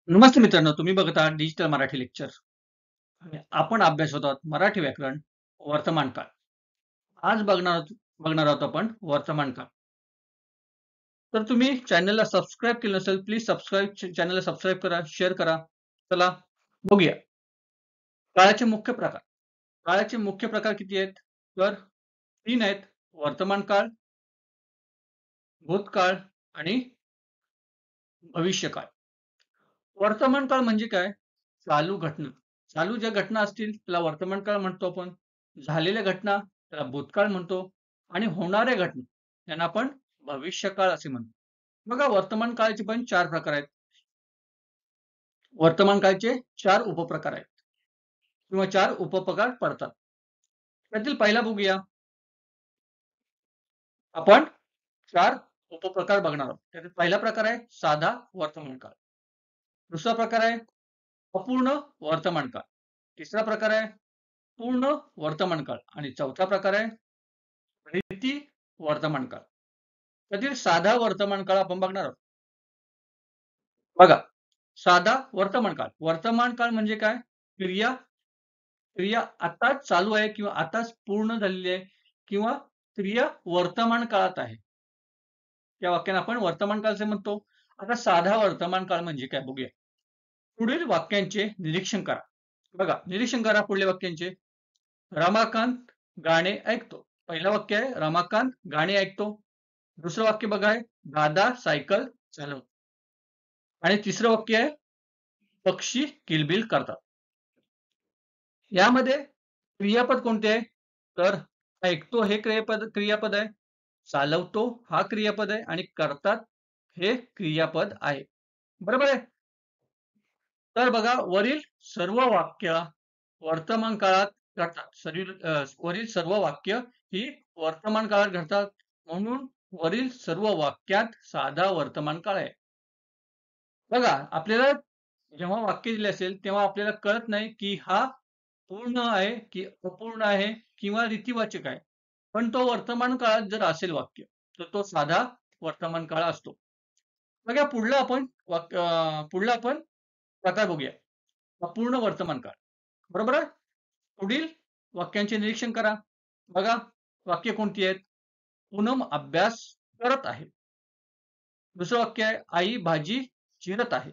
नमस्ते मित्रांनो, तुम्ही बघत आहात डिजिटल मराठी लेक्चर आणि आपण अभ्यासत आहोत मराठी व्याकरण वर्तमान काळ. आज बघणार आहोत आपण वर्तमान काळ. तर तुम्ही चॅनलला सबस्क्राईब केलं नसेल, प्लीज चॅनलला सबस्क्राईब करा, शेअर करा. चला बघूया. काळाचे मुख्य प्रकार. काळाचे मुख्य प्रकार किती आहेत? तर 3 आहेत. वर्तमान काळ, भूतकाळ आणि भविष्यकाळ. वर्तमान काळ म्हणजे काय? चालू घटना. चालू ज्या घटना असतील त्याला वर्तमान काळ म्हणतो आपण. झालेल्या घटना त्याला भूतकाळ म्हणतो आणि होणाऱ्या घटना यांना आपण भविष्यकाळ असे म्हणतो. बघा वर्तमान काळाचे पण 4 प्रकार आहेत. वर्तमान काळचे 4 उपप्रकार आहेत किंवा 4 उपप्रकार पडतात. त्यातील पहिला बघूया. आपण 4 उपप्रकार बघणार आहोत. त्यातील पहिला प्रकार आहे साधा वर्तमान काळ. दुसरा प्रकार आहे अपूर्ण वर्तमान काळ. तिसरा प्रकार आहे पूर्ण वर्तमान काळ आणि चौथा प्रकार आहे रीती वर्तमान काळ. त्यातील साधा वर्तमान काळ आपण बघणार आहोत. बघा, साधा वर्तमान काळ. वर्तमान काळ म्हणजे काय? क्रिया क्रिया आताच चालू आहे किंवा आताच पूर्ण झालेली आहे किंवा क्रिया वर्तमान काळात आहे. त्या वाक्याला आपण वर्तमान काळ असे म्हणतो. आता साधा वर्तमान काळ म्हणजे काय बघूया. पुढील वाक्यांचे निरीक्षण करा. बघा, निरीक्षण करा पुढील वाक्यांचे. रमाकांत गाणे ऐकतो. पहिलं वाक्य आहे रमाकांत गाणे ऐकतो. दुसरं वाक्य बघा आहे दादा सायकल चालवतो. आणि तिसरं वाक्य आहे पक्षी किलबिल करतात. यामध्ये क्रियापद कोणते आहे? तर ऐकतो हे क्रियापद आहे. चालवतो हा क्रियापद आहे आणि करतात हे क्रियापद आहे. बरोबर आहे? तर बघा वरील सर्व वाक्य वर्तमान काळात घडतात. वरील सर्व वाक्य ही वर्तमान काळात घडतात. म्हणून वरील सर्व वाक्यात साधा वर्तमान काळ आहे. बघा, आपल्याला जेव्हा वाक्य दिले असेल, तेव्हा आपल्याला कळत नाही, की हा पूर्ण आहे, की अपूर्ण आहे किंवा रीतिवाचक आहे. पण तो वर्तमान काळात जर असेल वाक्य, तर तो साधा वर्तमान काळ असतो. बघा पुढला आपण प्रकार बघूया. अपूर्ण वर्तमान काळ. बरोबर आहे? पुढील वाक्यांचे निरीक्षण करा. बघा, वाक्य कोणती आहेत? पूनम अभ्यास करत आहे. दुसरं वाक्य आहे आई भाजी चिरत आहे.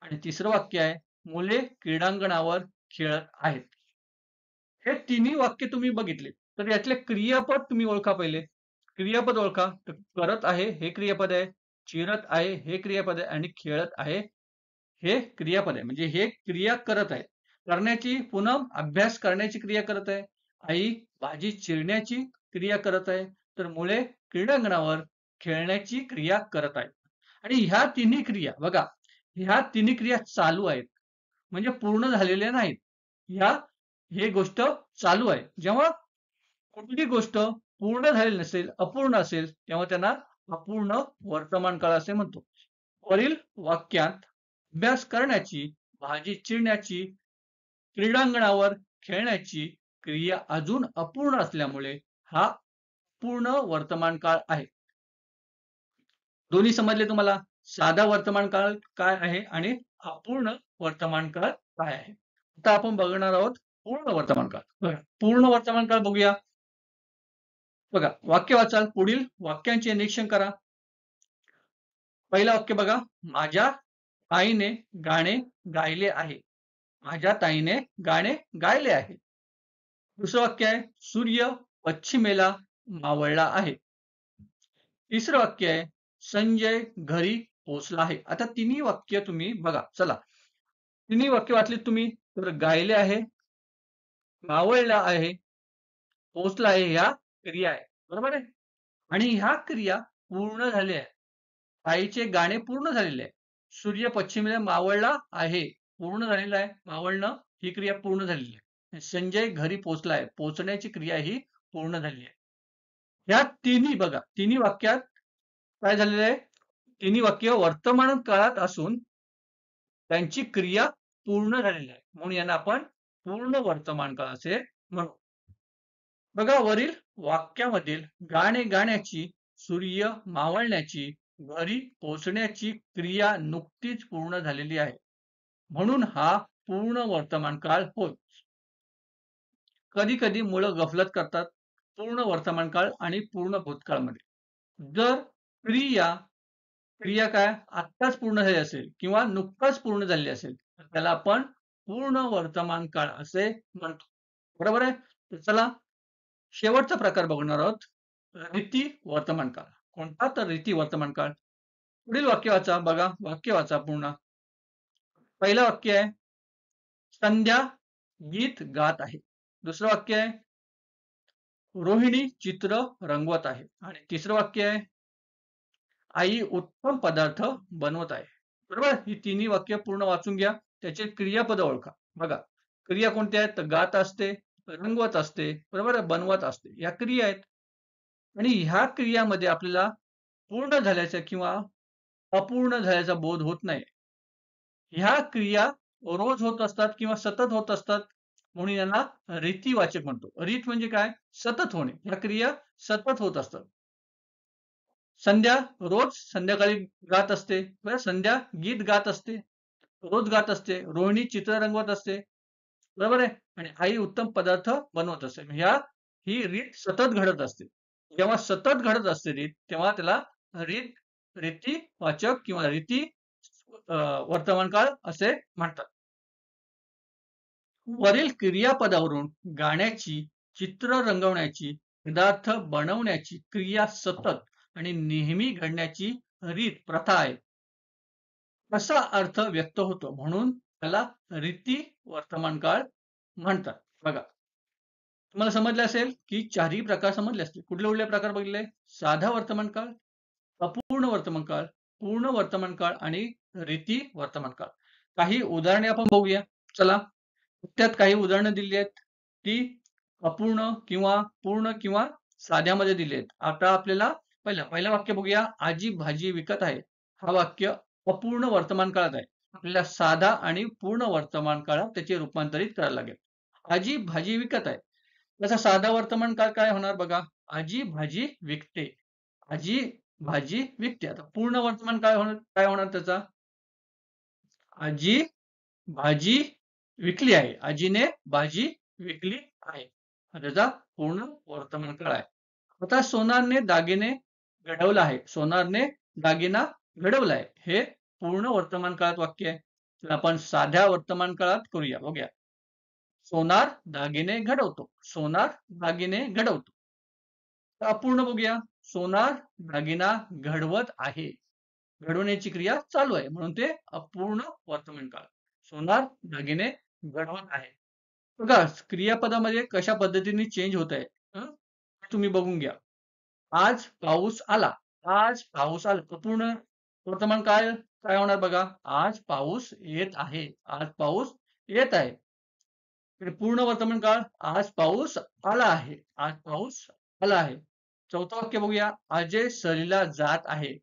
आणि तिसरं वाक्य आहे मुले क्रीडांगणावर खेळत आहेत. हे तिन्ही वाक्य तुम्ही बघितले तर यातले क्रियापद तुम्ही ओळखा पहिले. क्रियापद ओळखा. तर करत आहे हे क्रियापद आहे. चिरत आहे हे क्रियापद आहे आणि खेळत आहे हे क्रियापद आहे. म्हणजे हे क्रिया करत आहे. करण्याची पुन्हा अभ्यास करण्याची क्रिया करत आहे. आई भाजी चिरण्याची क्रिया करत आहे. तर मुले क्रीडांगणावर खेळण्याची क्रिया करत आहेत. आणि ह्या तिन्ही क्रिया बघा, ह्या तिन्ही क्रिया चालू आहेत. म्हणजे पूर्ण झालेल्या नाहीत. ह्या हे गोष्ट चालू आहे. जेव्हा कुठली गोष्ट पूर्ण झालेली नसेल, अपूर्ण असेल, तेव्हा त्यांना अपूर्ण वर्तमान काळ असे म्हणतो. वरील वाक्यात अभ्यास करण्याची, भाजी चिरण्याची, क्रीडांगणावर खेळण्याची क्रिया अजून अपूर्ण असल्यामुळे हा पूर्ण वर्तमान काळ आहे. दोन्ही समजले तुम्हाला? साधा वर्तमान काळ काय आहे आणि अपूर्ण वर्तमान काळ काय आहे? आता आपण बघणार आहोत पूर्ण वर्तमान काळ. बघा, पूर्ण वर्तमान काळ बघूया. बघा, वाक्य वाचाल. पुढील वाक्यांचे निरीक्षण करा. पहिलं वाक्य बघा, माझ्या आईने गाणे गायले आहे. माझ्या ताईने गाणे गायले आहे. दुसरं वाक्य आहे सूर्य पश्चिमेला मावळला आहे. तिसरं वाक्य आहे संजय घरी पोहोचला आहे. आता तिन्ही वाक्य तुम्ही बघा. चला, तिन्ही वाक्य वाचलीत तुम्ही तर गायले आहे, मावळला आहे, पोहोचला आहे ह्या क्रिया आहे. बरोबर आहे? आणि ह्या क्रिया पूर्ण झाल्या आहे. आईचे गाणे पूर्ण झालेले आहे. सूर्य पश्चिमेला मावळला आहे. पूर्ण झालेला आहे. मावळणं ही क्रिया पूर्ण झालेली आहे. संजय घरी पोहोचला आहे. पोहोचण्याची क्रिया ही पूर्ण झालेली आहे. ह्या तिन्ही बघा, तिन्ही वाक्यात काय झालेलं आहे? तिन्ही वाक्य वर्तमान काळात असून त्यांची क्रिया पूर्ण झालेली आहे. म्हणून यांना आपण पूर्ण वर्तमान काळ असे म्हणू. बघा, वरील वाक्यामधील गाणे गाण्याची, सूर्य मावळण्याची, घरी पोहोचण्याची क्रिया नुकतीच पूर्ण झालेली आहे. म्हणून हा पूर्ण वर्तमान काळ होय. कधी कधी मुलं गफलत करतात पूर्ण वर्तमान काळ आणि पूर्ण भूतकाळमध्ये. जर क्रिया क्रिया काय आत्ताच पूर्ण झाली असेल किंवा नुकताच पूर्ण झाली असेल तर त्याला आपण पूर्ण वर्तमान काळ असे म्हणतो. बरोबर आहे. तर चला शेवटचा प्रकार बघणार आहोत. रीती वर्तमान काळ. कोणता तर रीती वर्तमान काळ. पुढील वाक्य वाचा. बघा वाक्य वाचा पूर्ण. पहिलं वाक्य आहे संध्या गीत गात आहे. दुसरं वाक्य आहे रोहिणी चित्र रंगवत आहे. आणि तिसरं वाक्य आहे आई उत्तम पदार्थ बनवत आहे. बरोबर. ही तिन्ही वाक्य पूर्ण वाचून घ्या. त्याचे क्रियापद ओळखा. बघा क्रिया कोणत्या आहेत तर गात असते, रंगवत असते, बरोबर, बनवत असते, या क्रिया आहेत. आणि ह्या क्रियामध्ये आपल्याला पूर्ण झाल्याचा किंवा अपूर्ण झाल्याचा बोध होत नाही. ह्या क्रिया रोज होत असतात किंवा सतत होत असतात म्हणून यांना रीतीवाचक म्हणतो. रीत म्हणजे काय सतत होणे. ह्या क्रिया सतत होत असतात. संध्या रोज संध्याकाळी गात असते. बरं, संध्या गीत गात असते, रोज गात असते. रोहिणी चित्र रंगवत असते, बरोबर आहे. आणि आई उत्तम पदार्थ बनवत असते. ही रीत सतत घडत असते. जेव्हा सतत घडत असते रीत तेव्हा त्याला रीत रीतीवाचक किंवा रीती वर्तमान काळ असे म्हणतात. वरील क्रियापदावरून गाण्याची, चित्र रंगवण्याची, पदार्थ बनवण्याची क्रिया सतत आणि नेहमी घडण्याची रीत प्रथा आहे असा अर्थ व्यक्त होतो. म्हणून त्याला रीती वर्तमान काळ म्हणतात. बघा तुम्हाला समजले असेल की चारही प्रकार समजले असतील. कुठले कुठले प्रकार बघितले? साधा वर्तमान काळ, अपूर्ण वर्तमान काळ, पूर्ण वर्तमान काळ आणि रीती वर्तमान काळ. काही उदाहरणे आपण बघूया. चला त्यात काही उदाहरणं दिली आहेत ती अपूर्ण किंवा पूर्ण किंवा साध्यामध्ये दिली आहेत. आता आपल्याला पहिलं वाक्य बघूया. आजी भाजी विकत आहे. हा वाक्य अपूर्ण वर्तमान काळात आहे. आपल्याला साधा आणि पूर्ण वर्तमान काळात त्याचे रूपांतरित करायला लागेल. आजी भाजी विकत आहे. त्याचा साधा वर्तमान काळ काय होणार बघा. आजी भाजी विकते. आजी भाजी विकते. आता पूर्ण वर्तमान काळ काय होणार त्याचा. आजी भाजी विकली आहे. आजीने भाजी विकली आहे. त्याचा पूर्ण वर्तमान काळ आहे. आता सोनारने दागिने घडवला आहे. सोनारने दागिना घडवला आहे. हे पूर्ण वर्तमान काळात वाक्य आहे. तर आपण साध्या वर्तमान काळात करूया. बघूया. सोनार दागिने घडवतो. सोनार दागिने घडवतो. अपूर्ण बघूया. सोनार दागिना घडवत आहे. घडवण्याची क्रिया चालू आहे म्हणून ते अपूर्ण वर्तमान काळ. सोनार दागिने घडवत आहे. बघा क्रियापदामध्ये कशा पद्धतीने चेंज होत आहे तुम्ही बघून घ्या. आज पाऊस आला. आज पाऊस आला. अपूर्ण वर्तमान काळ काय होणार बघा. आज पाऊस येत आहे. आज पाऊस येत आहे. पूर्ण वर्तमान काळ आज पाऊस आला आहे. आज पाऊस आला आहे. चौथं वाक्य बघूया. अजय सहलीला जात आहे.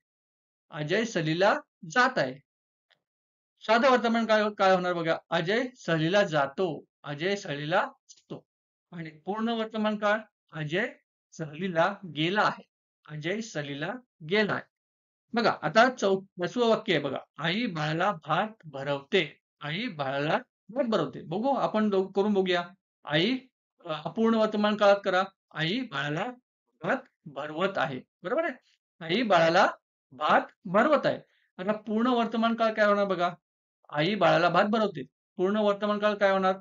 अजय सहलीला जात आहे. साधं वर्तमान काळ काय होणार बघा. अजय सहलीला जातो. अजय सहलीला जातो. आणि पूर्ण वर्तमान काळ अजय सहलीला गेला आहे. अजय सहलीला गेला आहे. बघा आता 5वं वाक्य आहे बघा. आई बाळाला भात भरवते. आई बाळाला भात भरवते. बघू आपण करून बघूया. आई अपूर्ण वर्तमान काळात करा. आई बाळाला भात भरवत आहे. बरोबर आहे. आई बाळाला भात भरवत आहे. आता पूर्ण वर्तमान काळ काय होणार बघा. आई बाळाला भात भरवते. पूर्ण वर्तमान काळ काय होणार.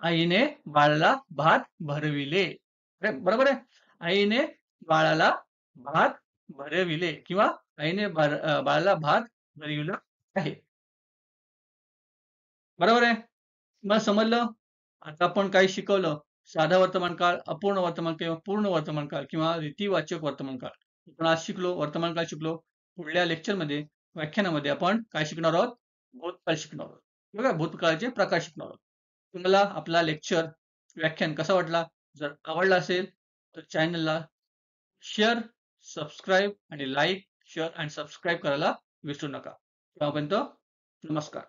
आईने बाळाला भात भरविले. बरोबर आहे. आईने बाळाला भात भरविले किंवा आईने बाळाला भात भरविलं आहे. बरोबर आहे. मला समजलं. आता आपण काय शिकवलं. साधा वर्तमान काळ, अपूर्ण वर्तमान किंवा पूर्ण वर्तमान काळ किंवा रीतीवाचक वर्तमान काळ. आपण आज शिकलो वर्तमान काळ शिकलो. पुढल्या लेक्चरमध्ये व्याख्यानामध्ये आपण काय शिकणार आहोत. भूतकाळ शिकणार आहोत. बघा भूतकाळाचे प्रकार शिकणार आहोत. तुम्हाला आपला लेक्चर व्याख्यान कसा वाटला. जर आवडला असेल तर चॅनलला शेअर, सबस्क्राईब आणि लाईक, शेअर आणि सबस्क्राईब करायला विसरू नका. तेव्हापर्यंत नमस्कार.